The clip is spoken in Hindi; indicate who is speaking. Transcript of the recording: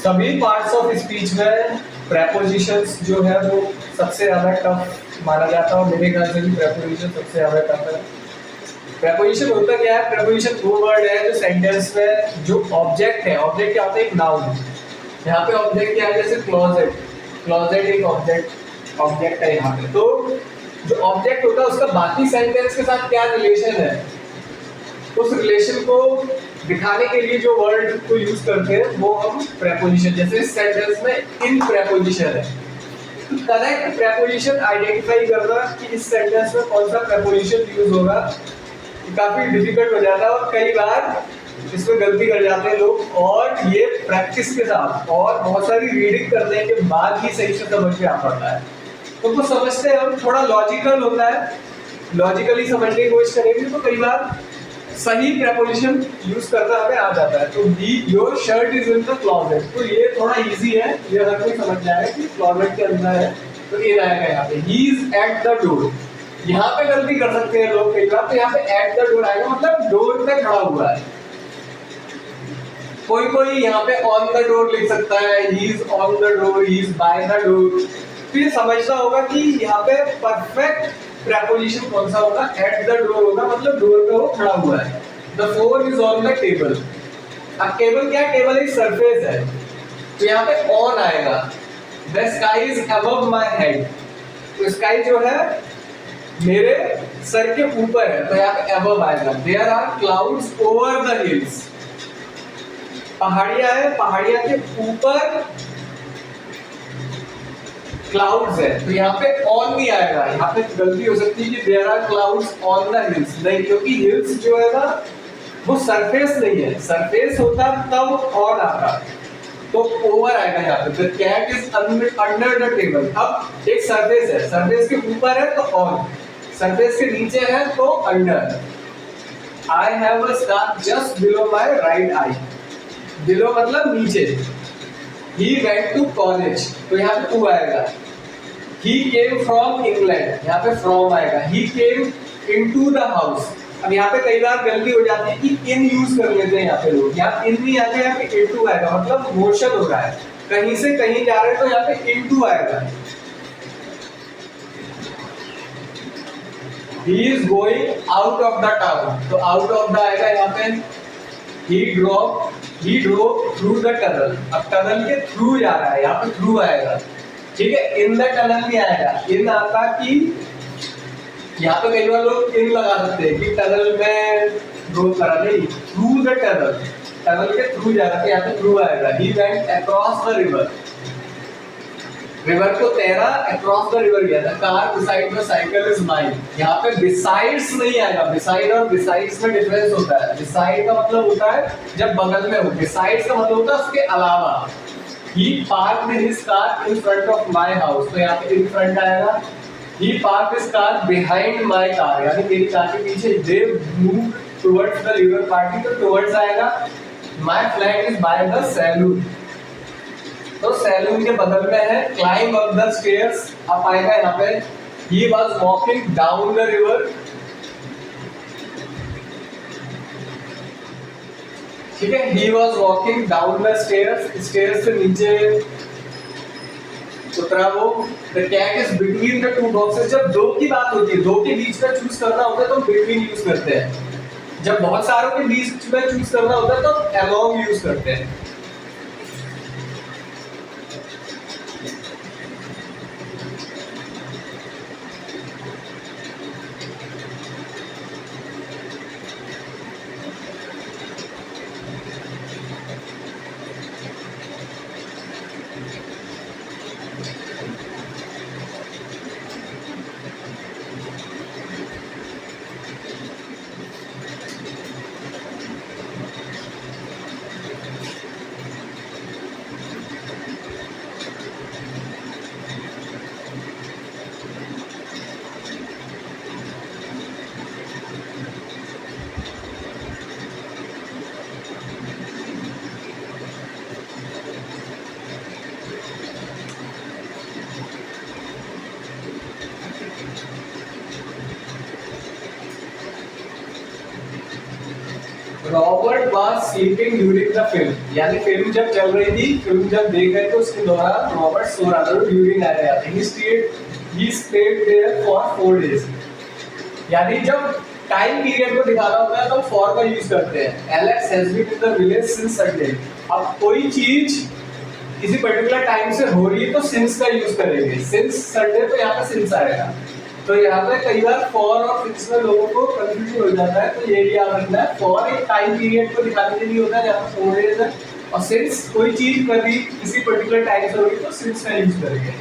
Speaker 1: सभी पार्ट्स ऑफ स्पीच में प्रेपोजिशंस जो है वो सबसे ज़्यादा टफ माना जाता है और मेरे ख्याल से भी प्रेपोजिशन सबसे ज़्यादा टफ है। प्रेपोजिशन होता क्या है? प्रेपोजिशन वो वर्ड है जो सेंटेंस में जो ऑब्जेक्ट है, ऑब्जेक्ट क्या होता है? एक नाउन। यहाँ पे ऑब्जेक्ट क्या है? जैसे क्लोजेट, क्लोजेट एक ऑब्जेक्ट है यहाँ पे। तो जो ऑब्जेक्ट होता है उसका बाकी सेंटेंस के साथ क्या रिलेशन है, उस रिलेशन को दिखाने के लिए जो वर्ड को यूज करते हैं वो हम प्रेपोजिशन, जैसे इस सेंटेंस में इन प्रेपोजिशन है, तो करेक्ट प्रेपोजिशन आइडेंटिफाई करना कि इस सेंटेंस में कौन सा प्रेपोजिशन यूज होगा काफी डिफिकल्ट हो जाता है और कई बार इसमें गलती कर जाते हैं लोग, और ये प्रैक्टिस के साथ और बहुत सारी रीडिंग करने के बाद ही सही से समझ में आ पाता है। तो वो समझते हैं हम, थोड़ा लॉजिकल होता है, लॉजिकली समझने की कोशिश करेंगे तो कई बार सही प्रेपोजिशन यूज करना हमें आ जाता है। तो he your shirt is in the closet, तो ये थोड़ा इजी है, ये हर कोई समझ जाए कि क्लोजेट के अंदर है, तो ये रहेगा यहाँ पे he is at the door. यहाँ पे गलती कर सकते हैं लोग कई बार, तो यहाँ पे एट द डोर आएगा, मतलब डोर पे खड़ा हुआ है। कोई यहाँ पे ऑन द डोर लिख सकता है, he is on the door, he is by the door. तो ये समझना होगा कि यहाँ पे परफेक्ट प्रेपोजिशन कौन सा होगा, एट द डोर होगा, मतलब डोर पे वो खड़ा हुआ है। The phone is on the table. अब टेबल क्या है? टेबल एक सरफेस है, तो यहाँ पे ऑन आएगा। The sky is above my head, तो स्काई जो है मेरे सर के ऊपर है, तो यहाँ पे अबव आएगा। There are clouds over the hills, पहाड़ियां है, पहाड़ियां के ऊपर क्लाउड्स है, तो यहाँ पे ऑन नहीं आएगा। यहाँ पे गलती हो सकती है कि there are clouds on the hills, नहीं, क्योंकि हिल्स जो है ना वो सरफेस नहीं है, सरफेस होता तब ऑन आता, तो ओवर आएगा यहाँ पे। The cat is under the table, अब एक सरफेस है, सरफेस के ऊपर है तो ऑन, सरफेस के नीचे है तो under. I have a scar just below my right I, below मतलब नीचे। He went to college, तो यहाँ पे टू आएगा। He came from England, यहाँ पे from आएगा। He came into the house, अब यहाँ पे कई बार गलती हो जाती है कि in यूज कर लेते हैं यहाँ पे लोग, यहाँ in नहीं आएगा, यहाँ पे into आएगा, मतलब मोशन हो रहा है, कहीं से कहीं जा रहे हैं तो यहाँ पे into आएगा। He is going out of the town, तो out of the आएगा यहाँ पे। He drove through the tunnel, अब टनल के थ्रू जा रहा है, यहाँ पे थ्रू आएगा, ठीक है। इन द टनल नहीं आएगा, इन आता कि यहाँ पे कई बार लोग इन लगा सकते हैं कि टनल में ड्रोव करा, नहीं, थ्रू द टनल, टनल के थ्रू जा रहा है, यहाँ पे थ्रू आएगा। He went across the river, river को तैरा, अक्रॉस द रिवर गया था। Car beside the cycle is mine, यहाँ पे बिसाइड्स नहीं आएगा, बिसाइड और बिसाइड्स में डिफरेंस होता है। बिसाइड का मतलब होता है जब बगल में हो, बिसाइड्स का मतलब होता है उसके अलावा। He parked his car in front of my house, तो यहाँ पे इन फ्रंट आएगा। He parked his car behind my car, यानी मेरी कार के पीछे। They move towards the river party, तो टुवर्ड्स आएगा। My flat is by the saloon, तो सैलून के बगल में है। क्लाइंब अप द स्टेयर्स, आप आएगा यहाँ पे। He was walking down the river, ठीक है। He was walking down the stairs, stairs से नीचे उतरा वो। The cat is between the two boxes, जब दो की बात होती है, दो के बीच में चूज करना होता है तो बिटवीन यूज करते हैं। जब बहुत सारों के बीच में चूज करना होता है तो अलोंग यूज करते हैं। Robert was sleeping during the film, यानी फिल्म जब चल रही थी, फिल्म जब देख रहे थे उसके दौरान रॉबर्ट सो रहा था during he stayed there for 4 days. यानी जब टाइम पीरियड को दिखाना होता है तो फॉर का यूज करते हैं। Alex has been in the village since Sunday. अब कोई चीज किसी पर्टिकुलर टाइम से हो रही है तो सिंस का यूज करेंगे। सिंस संडे तो यहाँ पे सिंस आएगा। तो यहाँ पे कई बार फॉर और सिंस में लोगों को कंफ्यूजन हो जाता है, तो ये भी याद रखना है। फॉर एक टाइम पीरियड को दिखाने के लिए होता है जहाँ पे 4 डेज है, और सिंस कोई चीज कभी किसी पर्टिकुलर टाइम से होगी तो सिंस का यूज करेंगे।